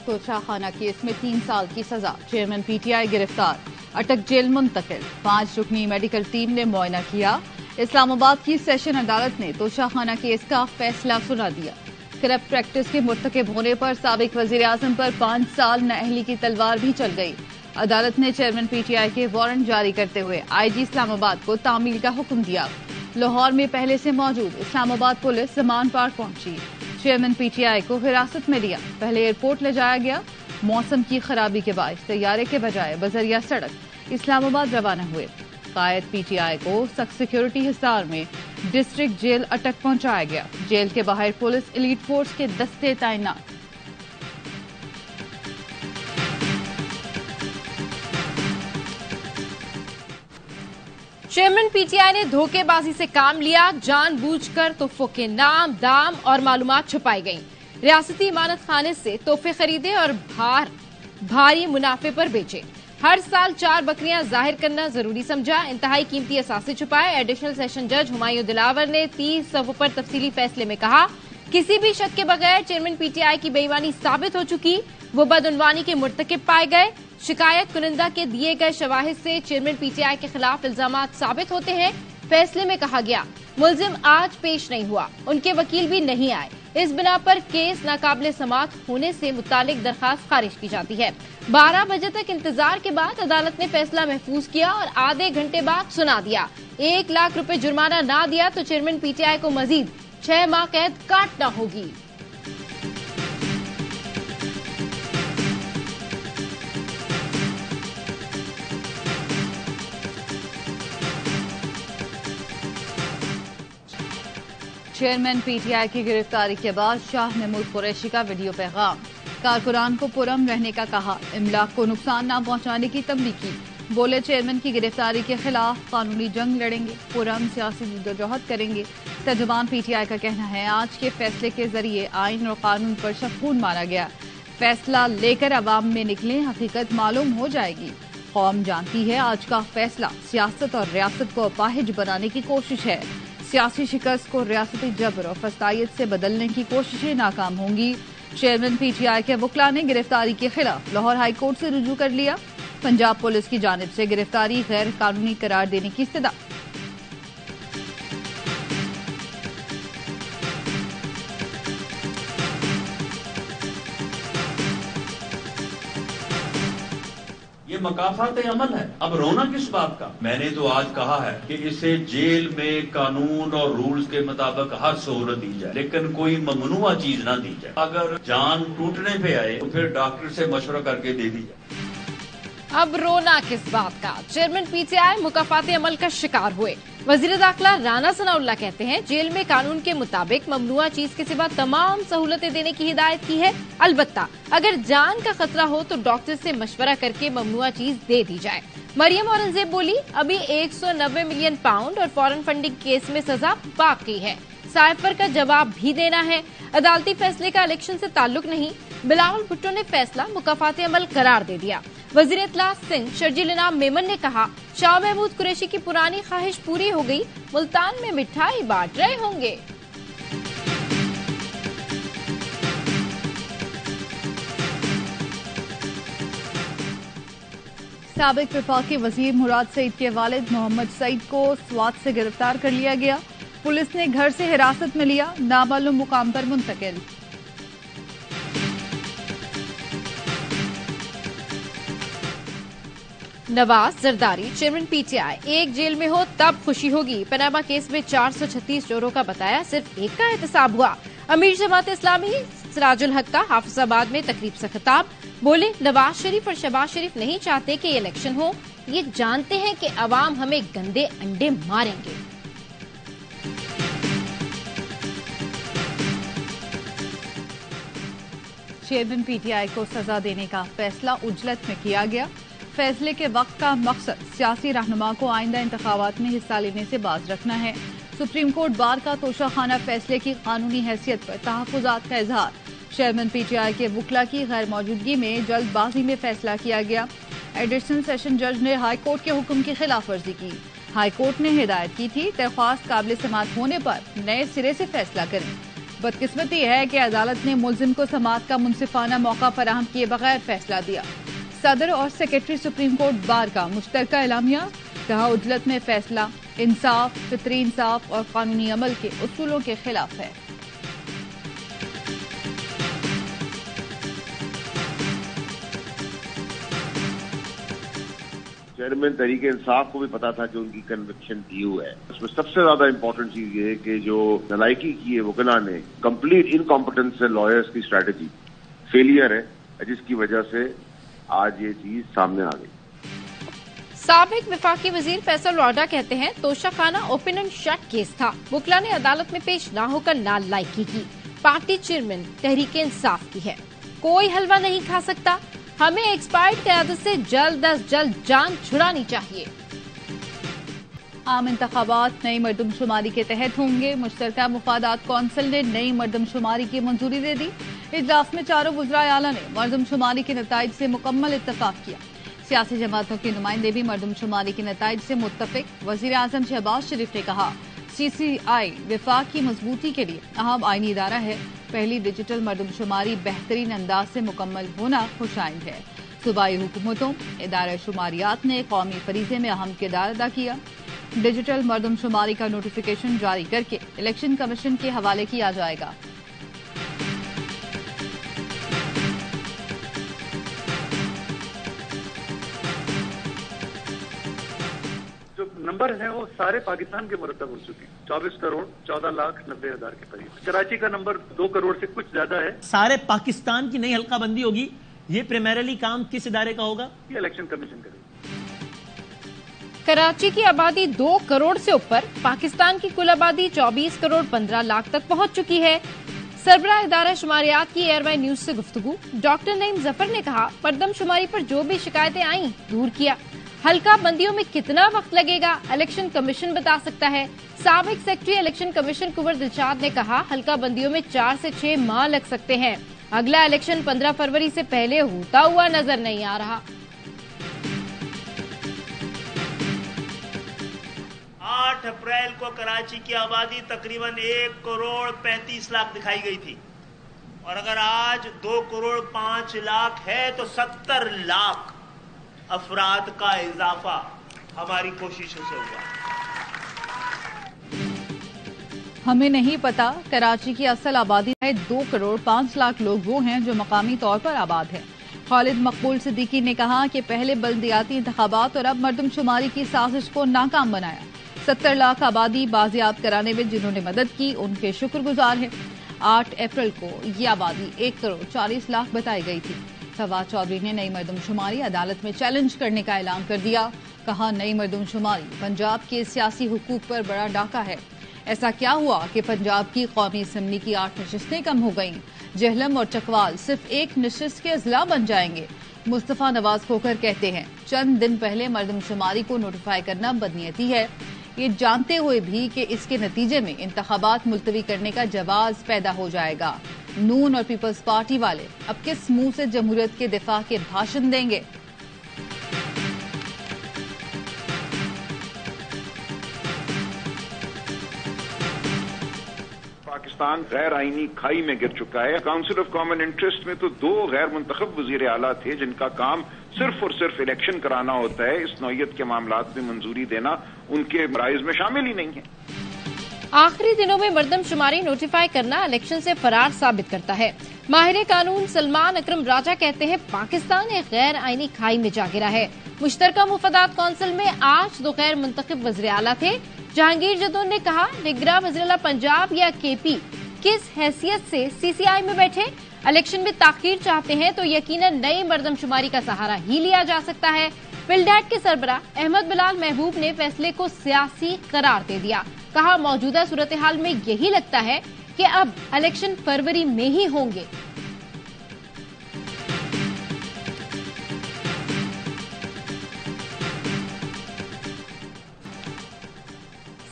توشاخانہ case میں 3 سال کی سزا، چیئرمین پی ٹی آئی گرفتار، اٹک جیل منتقل، 5 رکنی میڈیکل ٹیم نے معائنہ کیا۔ اسلام آباد کی سیشن عدالت نے توشاخانہ کیس کا فیصلہ سنا دیا۔ کرپٹ پریکٹس کے مرتکب ہونے پر سابق وزیر اعظم پر 5 سال نااہلی کی تلوار بھی چل گئی۔ عدالت نے چیئرمین پی ٹی آئی کے وارنٹ جاری کرتے ہوئے آئی جی اسلام آباد کو تعمیل کا حکم دیا۔ لاہور میں پہلے سے موجود اسلام آباد پولیس زمان پارک پہنچی، چیئرمین پی ٹی آئی کو حراست میں لیا، پہلے ایئرپورٹ لے جایا گیا۔ موسم کی خرابی کے باعث طیارے کے بجائے بذریعہ سڑک اسلام آباد روانہ ہوئے۔ قائد پی ٹی آئی کو سخت سیکیورٹی حصار میں ڈسٹرکٹ جیل اٹک پہنچایا گیا۔ جیل کے باہر پولیس ایلیٹ فورس کے دستے تعینات۔ چیئرمین پی ٹی آئی نے دھوکے بازی سے کام لیا، جان بوجھ کر تحفوں کے نام، دام اور معلومات چھپائی گئیں۔ ریاستی امانت خانے سے تحفے خریدے اور بھاری منافع پر بیچے۔ ہر سال 4 بکریاں ظاہر کرنا ضروری سمجھا، انتہائی قیمتی اثاثے چھپائے۔ ایڈیشنل سیشن جج ہمایوں دلاور نے 30 صفحوں پر تفصیلی فیصلے میں کہا، کسی بھی شک کے بغیر چیئرمین پی ٹی آئی کی بے ایمانی ثابت ہو چکی، وہ بدعنوانی کے مرتکب پائے گئے۔ شکایت کنندہ کے دیے گئے شواہد سے چیئرمین پی ٹی آئی کے خلاف الزامات ثابت ہوتے ہیں۔ فیصلے میں کہا گیا، ملزم آج پیش نہیں ہوا، ان کے وکیل بھی نہیں آئے، اس بنا پر کیس ناقابل سماعت ہونے سے متعلق درخواست خارج کی جاتی ہے۔ 12 بجے تک انتظار کے بعد عدالت نے فیصلہ محفوظ کیا اور آدھے گھنٹے بعد سنا دیا۔ 1 لاکھ روپے جرمانہ نہ دیا تو چیئرمین پی ٹی آئی کو مزید 6 ماہ قید کاٹنا ہوگی۔ چیئرمین پی ٹی آئی کی گرفتاری کے بعد شاہ محمود قریشی کا ویڈیو پیغام، کارکنان کو پرامن رہنے کا کہا، املاک کو نقصان نہ پہنچانے کی تنبیہ کی۔ بولے چیئرمین کی گرفتاری کے خلاف قانونی جنگ لڑیں گے، پرامن سیاسی جدوجہد کریں گے۔ ترجمان پی ٹی آئی کا کہنا ہے، آج کے فیصلے کے ذریعے آئین اور قانون پر شفقون مارا گیا، فیصلہ لے کر عوام میں نکلیں، حقیقت معلوم ہو جائے گی۔ قوم جانتی ہے آج کا فیصلہ سیاست اور ریاست کو اپاہج بنانے کی کوشش ہے، سیاسی شکست کو ریاستی جبر اور فسطائیت سے بدلنے کی کوششیں ناکام ہوں گی۔ چیئرمین پی ٹی آئی کے وکلاء نے گرفتاری کے خلاف لاہور ہائی کورٹ سے رجوع کر لیا۔ پنجاب پولیس کی جانب سے گرفتاری غیر قانونی قرار دینے کی استدعا۔ یہ مقافات عمل ہے، اب رونا کس بات کا؟ میں نے تو آج کہا ہے کہ اسے جیل میں قانون اور رولز کے مطابق ہر سہولت دی جائے، لیکن کوئی ممنوعہ چیز نہ دی جائے۔ اگر جان ٹوٹنے پہ آئے تو پھر ڈاکٹر سے مشورہ کر کے دے دی جائے۔ اب رونا کس بات کا؟ چیئرمین پی ٹی آئی مقافات عمل کا شکار ہوئے۔ وزیر داخلہ رانا ثناء اللہ کہتے ہیں، جیل میں قانون کے مطابق ممنوعہ چیز کے سوا تمام سہولتیں دینے کی ہدایت کی ہے، البتہ اگر جان کا خطرہ ہو تو ڈاکٹر سے مشورہ کر کے ممنوعہ چیز دے دی جائے۔ مریم اورنگزیب بولی، ابھی 190 ملین پاؤنڈ اور فارن فنڈنگ کیس میں سزا باقی ہے، سائفر کا جواب بھی دینا ہے، عدالتی فیصلے کا الیکشن سے تعلق نہیں۔ بلاول بھٹو نے فیصلہ مقافات عمل قرار دے دیا۔ وزیر اطلاع سنگھ شرجیل انعام میمن نے کہا، شاہ محمود قریشی کی پرانی خواہش پوری ہو گئی، ملتان میں مٹھائی بانٹ رہے ہوں گے۔ سابق وفاقی وزیر مراد سعید کے والد محمد سعید کو سوات سے گرفتار کر لیا گیا، پولیس نے گھر سے حراست میں لیا، نامعلوم مقام پر منتقل۔ Nawaz Zardari chairman P T I, ایک جیل میں ہو تب خوشی ہوگی، پاناما کیس میں 436 چوروں کا بتایا، صرف ایک کا احتساب ہوا۔ امیر جماعت اسلامی سراج الحق کا حافظ آباد میں تقریب سے خطاب، بولے نواز شریف اور شہباز شریف نہیں چاہتے کہ یہ الیکشن ہو، یہ جانتے ہیں کہ عوام ہمیں گندے انڈے ماریں گے۔ چیئرمین پی ٹی آئی کو سزا دینے کا فیصلہ اجلت میں کیا گیا، فیصلے کے وقت کا مقصد سیاسی رہنما کو آئندہ انتخابات میں حصہ لینے سے باز رکھنا ہے۔ سپریم کورٹ بار کا توشاخانہ فیصلے کی قانونی حیثیت پر تحفظات کا اظہار، چیئرمین پی ٹی آئی کے وکلاء کی غیر موجودگی میں جلد بازی میں فیصلہ کیا گیا۔ ایڈیشنل سیشن جج نے ہائی کورٹ کے حکم کی خلاف ورزی کی، ہائی کورٹ نے ہدایت کی تھی درخواست قابل سماعت ہونے پر نئے سرے سے فیصلہ کریں۔ बदकिस्मती है कि अदालत ने मुलजिम को समाअत का मुनसिफाना मौका फराहम किए बगैर फैसला दिया। सदर और सेक्रेटरी सुप्रीम कोर्ट बार का मुश्तरका एलामिया, कहा उजलत में फैसला इंसाफ, फितरी इंसाफ और कानूनी अमल के उसूलों के खिलाफ है। चेयरमैन तहरीक इंसाफ को भी पता था कि उनकी कन्विक्शन ड्यू है। उसमें सबसे ज्यादा इंपॉर्टेंट चीज ये है कि जो नलायकी की है वकला ने, कंप्लीट इनकॉम्पिटेंस है लॉयर्स की स्ट्रैटेजी, फेलियर है, जिसकी वजह से आज ये चीज सामने आ गई। साबिक वफाकी वजीर फैसल रौदा कहते हैं Toshakhana open and shut case था, वकला ने अदालत में पेश न होकर नालायकी की। पार्टी चेयरमैन तहरीक इंसाफ की है, कोई हलवा नहीं खा सकता, हमें एक्सपायर्ड क़यादत से जल्द अज जल्द जान छुड़ानी चाहिए। आम इंतखाबात नई मरदमशुमारी के तहत होंगे। मुश्तरका मुफादात कौंसिल ने नई मरदमशुमारी की मंजूरी दे दी। इजलास में चारों वज़राए आला ने मरदमशुमारी के नताइज से मुकम्मल इत्तफाक किया। सियासी जमातों के नुमाइंदे भी मरदमशुमारी के नताइज से मुत्तफिक। वज़ीर आज़म शहबाज शरीफ ने कहा CCI विफाक की मजबूती के लिए अहम आईनी इदारा है। पहली डिजिटल मरदमशुमारी बेहतरीन अंदाज से मुकम्मल होना खुशाइंद है। सूबाई हुकूमतों, इदारा शुमारियात ने कौमी फरीजे में अहम किरदार अदा किया। डिजिटल मरदमशुमारी का नोटिफिकेशन जारी करके इलेक्शन कमीशन के हवाले किया जाएगा। नंबर है वो सारे पाकिस्तान के मुरतब हो चुके हैं। 24 करोड़ 14,90,000 के करीब। कराची का नंबर 2 करोड़ से कुछ ज्यादा है। सारे पाकिस्तान की नई हल्का बंदी होगी। ये प्राइमरीली काम किस इदारे का होगा? ये इलेक्शन कमीशन करेगा। कराची की आबादी 2 करोड़ से ऊपर, पाकिस्तान की कुल आबादी 24 करोड़ 15 लाख तक पहुंच चुकी है। सरबराह इदारा शुमारियात की एयरवाई न्यूज से गुफ्तगू डॉक्टर नईम जफर ने कहा मरदमशुमारी पर जो भी शिकायतें आईं दूर किया। हल्का बंदियों में कितना वक्त लगेगा इलेक्शन कमीशन बता सकता है। साबिक सेक्रेटरी इलेक्शन कमीशन कुंवर दिलशाद ने कहा हल्का बंदियों में 4 से 6 माह लग सकते हैं। अगला इलेक्शन 15 फरवरी से पहले होता हुआ नजर नहीं आ रहा। 8 अप्रैल को कराची की आबादी तकरीबन 1 करोड़ 35 लाख दिखाई गई थी और अगर आज 2 करोड़ 5 लाख है तो 70 लाख अफराद का इजाफा हमारी कोशिशों से हुआ। हमें नहीं पता कराची की असल आबादी है 2 करोड़ 5 लाख लोग वो हैं जो मकामी तौर पर आबाद हैं। खालिद मकबूल सिद्दीकी ने कहा कि पहले बल्दियाती इंतखाबात और अब मरदमशुमारी की साजिश को नाकाम बनाया। 70 लाख आबादी बाजियाब कराने में जिन्होंने मदद की उनके शुक्रगुजार हैं। 8 अप्रैल को ये आबादी 1 करोड़ 40 लाख बताई गई थी। फवाद चौधरी ने नई मरदमशुमारी अदालत में चैलेंज करने का ऐलान कर दिया। कहा नई मरदमशुमारी पंजाब के सियासी हुकूक पर बड़ा डाका है। ऐसा क्या हुआ कि पंजाब की कौमी असम्बली की 8 नशिस्तें कम हो गईं? जहलम और चकवाल सिर्फ 1 नशिस्त के अजला बन जाएंगे। मुस्तफा नवाज खोखर कहते हैं चंद दिन पहले मरदमशुमारी को नोटिफाई करना बदनीयती है, ये जानते हुए भी कि इसके नतीजे में इंतखाबात मुलतवी करने का जवाज पैदा हो जाएगा। नून और पीपल्स पार्टी वाले अब किस मुंह से जमहूरियत के दिफा के भाषण देंगे? पाकिस्तान गैर आईनी खाई में गिर चुका है। काउंसिल ऑफ कॉमन इंटरेस्ट में तो 2 गैर मुंतखब वजीर आला थे जिनका काम सिर्फ और सिर्फ इलेक्शन कराना होता है। इस नौयत के मामलात में मंजूरी देना उनके राइज में शामिल ही नहीं है। आखिरी दिनों में मरदमशुमारी नोटिफाई करना इलेक्शन से फरार साबित करता है। माहिर कानून सलमान अकरम राजा कहते हैं पाकिस्तान एक गैर आईनी खाई में जा गिरा है। मुश्तरका मुफादात कौंसिल में आज 2 गैर मुंतखब वज़ीर आला थे। जहांगीर जदौन ने कहा निगरां वज़ीर आला पंजाब या KP किस हैसियत से CCI में बैठे। इलेक्शन में ताखीर चाहते हैं तो यकीनन नई मरदमशुमारी का सहारा ही लिया जा सकता है। विल्डैट के सरबराह अहमद बिलाल महबूब ने फैसले को सियासी करार दे दिया। कहा मौजूदा सूरत हाल में यही लगता है कि अब इलेक्शन फरवरी में ही होंगे।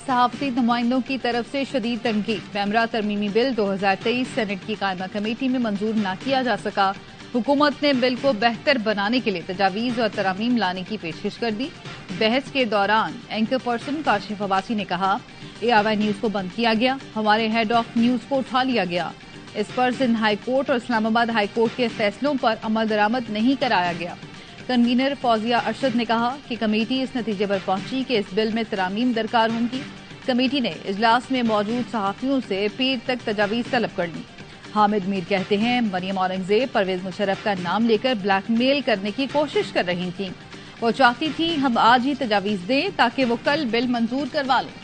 सहाफती नुमाइंदों की तरफ से शदीद तनकीद। पैमरा तरमीमी बिल 2023 सेनेट की कायमा कमेटी में मंजूर न किया जा सका। हुकूमत ने बिल को बेहतर बनाने के लिए तजावीज और तरामीम लाने की पेशकश कर दी। बहस के दौरान एंकर पर्सन काशिफ अब्बासी ने कहा ARY न्यूज को बंद किया गया। हमारे हेड ऑफ न्यूज को उठा लिया गया। इस पर सिंध हाई कोर्ट और इस्लामाबाद हाई कोर्ट के फैसलों पर अमल दरामद नहीं कराया गया। कन्वीनर फौजिया अरशद ने कहा कि कमेटी इस नतीजे पर पहुंची कि इस बिल में तरामीम दरकार होंगी। कमेटी ने इजलास में मौजूद सहाफियों से पीर तक तजावीज तलब कर ली। हामिद मीर कहते हैं मरियम औरंगजेब परवेज मुशर्रफ का नाम लेकर ब्लैकमेल करने की कोशिश कर रही थीं। वो चाहती थी हम आज ही तजावीज दें ताकि वो कल बिल मंजूर करवा लें।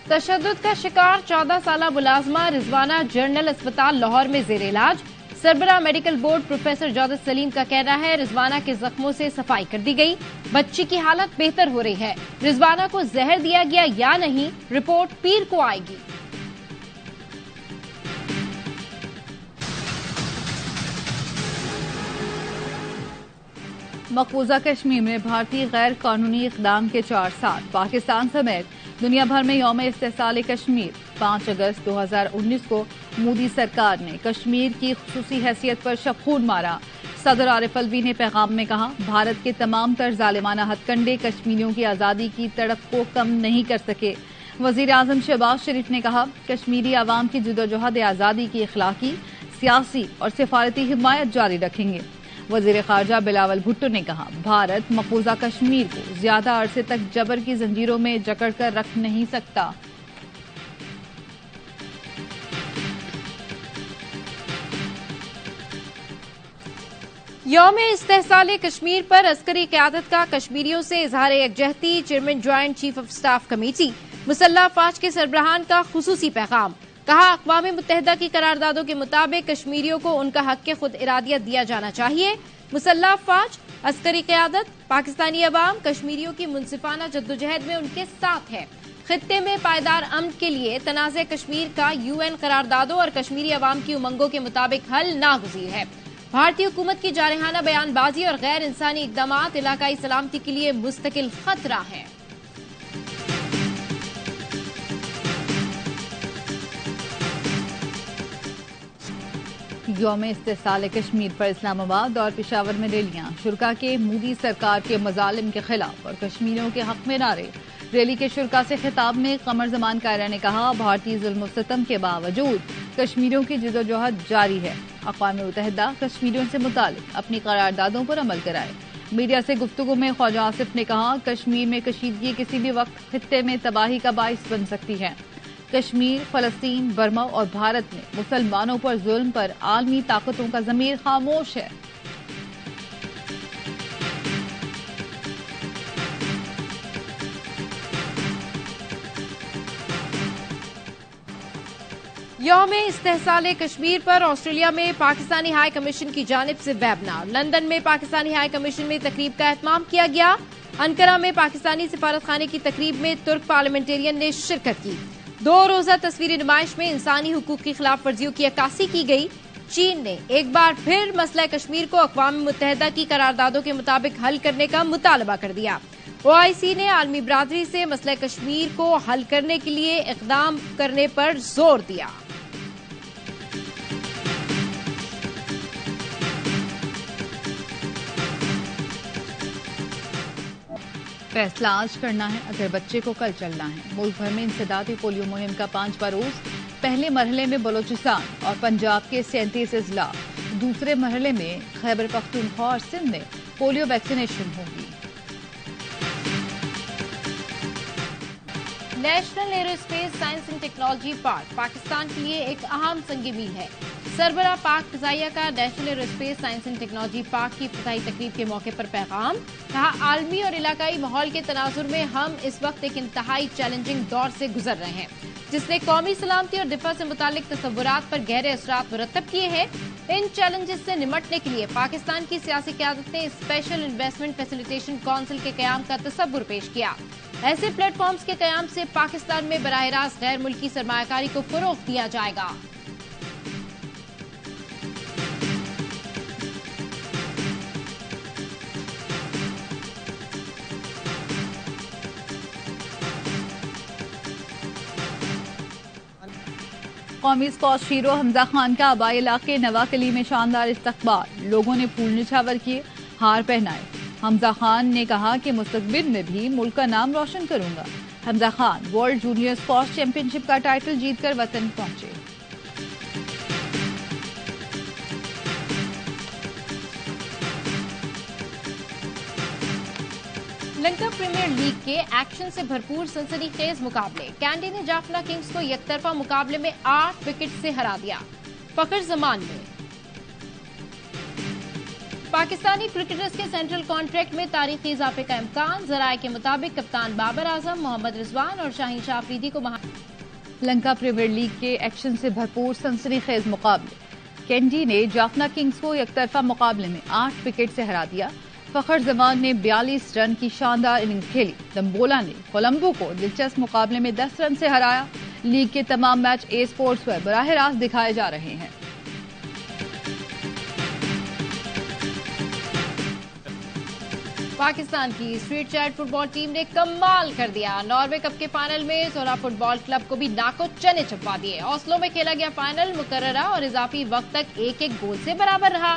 तशद्दुद का शिकार 14 साला मुलाजमा रिजवाना जनरल अस्पताल लाहौर में जेर इलाज। सरबरा मेडिकल बोर्ड प्रोफेसर जौदत सलीम का कहना है रिजवाना के जख्मों से सफाई कर दी गई। बच्ची की हालत बेहतर हो रही है। रिजवाना को जहर दिया गया या नहीं, रिपोर्ट पीर को आएगी। मकबूजा कश्मीर में भारतीय गैर कानूनी इकदाम के 4 साल। पाकिस्तान समेत दुनिया भर में यौम इस्तेसाल कश्मीर 5 अगस्त 2019 को मोदी सरकार ने कश्मीर की खुसूसी हैसियत पर शबखून मारा। सदर आरिफ अलवी ने पैगाम में कहा भारत के तमाम तर जालिमाना हथकंडे कश्मीरियों की आज़ादी की तड़प को कम नहीं कर सके। वजीर आजम शहबाज शरीफ ने कहा कश्मीरी आवाम की जदोजहद आज़ादी की इखलाकी, सियासी और सिफारती हिमायत जारी रखेंगे। वजीर खारजा बिलावल भुट्टो ने कहा भारत मकबूजा कश्मीर को ज्यादा अरसे तक जबर की जंजीरों में जकड़ कर रख नहीं सकता। यौम इस्तेहसाल कश्मीर पर अस्करी क़यादत का कश्मीरियों से इजहार यकजहती। Chairman joint chief of staff committee मुसल्लह अफवाज के सरबराहान का खुसूसी पैगाम। कहा अक़वाम मुत्तहिदा की करारदादों के मुताबिक कश्मीरियों को उनका हक खुद इरादियत दिया जाना चाहिए। मुसल्लह अफवाज, अस्करी क़यादत, पाकिस्तानी अवाम कश्मीरियों की मुनसिफाना जद्दोजहद में उनके साथ है। खित्ते में पायदार अमन के लिए तनाज़े कश्मीर का UN करारदादों और कश्मीरी अवाम की उमंगों के मुताबिक हल नागुज़ीर है। भारतीय हुकूमत की जारहाना बयानबाजी और गैर इंसानी इक़दामात इलाकाई सलामती के लिए मुस्तकिल खतरा है। यौम इस्तेसाल कश्मीर पर इस्लामाबाद और पेशावर में रैलियां। शुरा के मोदी सरकार के मजालिम के खिलाफ और कश्मीरियों के हक में नारे। रैली के शुरा से खिताब में कमर जमान कायरा ने कहा भारतीय जुल्म सितम के बावजूद कश्मीरियों की जदोजहद जारी है। अक़वाम मुत्तहिदा कश्मीरियों से मुतालिक अपनी करारदादों पर अमल कराए। मीडिया से गुफ्तगू में ख्वाजा आसिफ ने कहा कश्मीर में कशीदगी किसी भी वक्त खित्ते में तबाही का बाइस बन सकती है। कश्मीर, फलस्तीन, बर्मा और भारत में मुसलमानों पर जुल्म पर आलमी ताकतों का ज़मीर खामोश है। यौम इस्तेहसाल कश्मीर पर ऑस्ट्रेलिया में पाकिस्तानी हाई कमीशन की जानिब से वेबिनार। लंदन में पाकिस्तानी हाई कमीशन में तकरीब का एहतमाम किया गया। अंकारा में पाकिस्तानी सिफारत खाने की तकरीब में तुर्क पार्लियामेंटेरियन ने शिरकत की। 2 रोजा तस्वीरी नुमाइश में इंसानी हुकूक की खिलाफ वर्जियों की अक्कासी की गई। चीन ने एक बार फिर मसला कश्मीर को अक़वाम मुत्तहिदा की करारदादों के मुताबिक हल करने का मुतालबा कर दिया। OIC ने आलमी बरादरी से मसला कश्मीर को हल करने के लिए इक़दाम करने पर जोर दिया। फैसला आज करना है अगर बच्चे को कल चलना है। मुल्क भर में इंसदादी पोलियो मुहिम का 5वां रोज। पहले मरहले में बलोचिस्तान और पंजाब के 37 अजला, दूसरे मरहले में खैबर पख्तूनख्वा और सिंध में पोलियो वैक्सीनेशन होगी। National aerospace science and technology park Pakistan के लिए एक अहम संग मील है। सरबरा पाक फ़िज़ाइया का national aerospace science and technology park की इफ्तिताही तकरीब के मौके पर पैगाम। कहा आलमी और इलाकाई माहौल के तनाजुर में हम इस वक्त एक इंतहाई चैलेंजिंग दौर से गुजर रहे हैं जिसने कौमी सलामती और दिफा से मुतालिक तसव्वुरात पर गहरे असरात मुरतब किए हैं। इन चैलेंजेस से निमटने के लिए पाकिस्तान की सियासी क़यादत ने स्पेशल इन्वेस्टमेंट फैसिलिटेशन काउंसिल के क़याम का तसव्वुर पेश किया। ऐसे प्लेटफॉर्म्स के क़याम से पाकिस्तान में बराह रास्त गैर मुल्की सरमायाकारी को फ़रोग़ दिया जाएगा। قومی اسکواش ہیرو حمزہ خان کا آبائی علاقے نواکلی میں شاندار استقبال، لوگوں نے پھول نچھاور کیے، ہار پہنائے۔ حمزہ خان نے کہا کہ مستقبل میں بھی ملک کا نام روشن کروں گا۔ Hamza Khan world junior squash championship کا ٹائٹل جیت کر وطن پہنچے۔ لنکا پریمیئر لیگ کے ایکشن سے بھرپور سنسنی خیز مقابلے، کینڈی نے جافنا کنگز کو یک طرفہ مقابلے میں 8 وکٹ سے ہرا دیا۔ فخر زمان میں پاکستانی کرکٹرز کے سینٹرل کانٹریکٹ میں تاریخی اضافے کا امکان، ذرائع کے مطابق کپتان بابر اعظم، محمد رضوان اور شاہین شاہ افریدی کو لنکا پریمیئر لیگ کے ایکشن سے بھرپور سنسنی خیز مقابلے، کینڈی نے جافنا کنگز کو یک طرفہ مقابلے میں 8 وکٹ سے ہرا دیا۔ فخر زمان نے 42 رن کی شاندار اننگ کھیلی۔ دمبولا نے کولمبو کو دلچسپ مقابلے میں 10 رن سے ہرایا۔ لیگ کے تمام میچ اے اسپورٹس پر براہ راست دکھائے جا رہے ہیں۔ پاکستان کی اسٹریٹ چائلڈ فٹ بال ٹیم نے کمال کر دیا، ناروے کپ کے فائنل میں زورا فٹ بال کلب کو بھی ناکو چنے چپا دیے۔ اوسلو میں کھیلا گیا فائنل مقررہ اور اضافی وقت تک 1-1 گول سے برابر رہا۔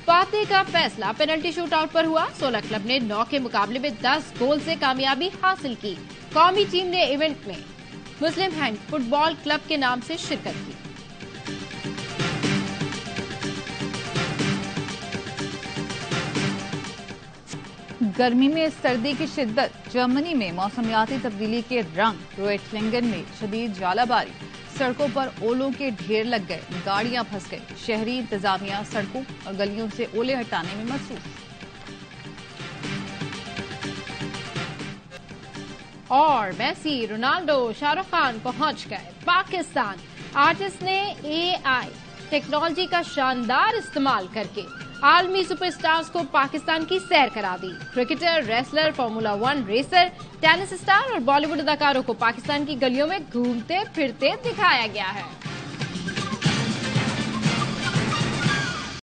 فاتح کا فیصلہ پینلٹی شوٹ آؤٹ پر ہوا۔ 16 کلب نے 9 کے مقابلے میں 10 گول سے کامیابی حاصل کی۔ قومی ٹیم نے ایونٹ میں مسلم ہینڈ فٹ بال کلب کے نام سے شرکت کی۔ گرمی میں سردی کی شدت، جرمنی میں موسمیاتی تبدیلی کے رنگ، رویٹلنگن میں شدید ژالہ باری، سڑکوں پر اولوں کے ڈھیر لگ گئے، گاڑیاں پھنس گئی، شہری انتظامیہ سڑکوں اور گلیوں سے اولے ہٹانے میں مصروف۔ اور میسی، رونالڈو، شاہ رخ خان پہنچ گئے پاکستان۔ آرٹسٹ نے AI ٹیکنالوجی کا شاندار استعمال کر کے عالمی سپر سٹارز کو پاکستان کی سیر کرا دی۔ Cricketer, wrestler, formula 1 racer, tennis star اور بالی ووڈ اداکاروں کو پاکستان کی گلیوں میں گھومتے پھرتے دکھایا گیا ہے۔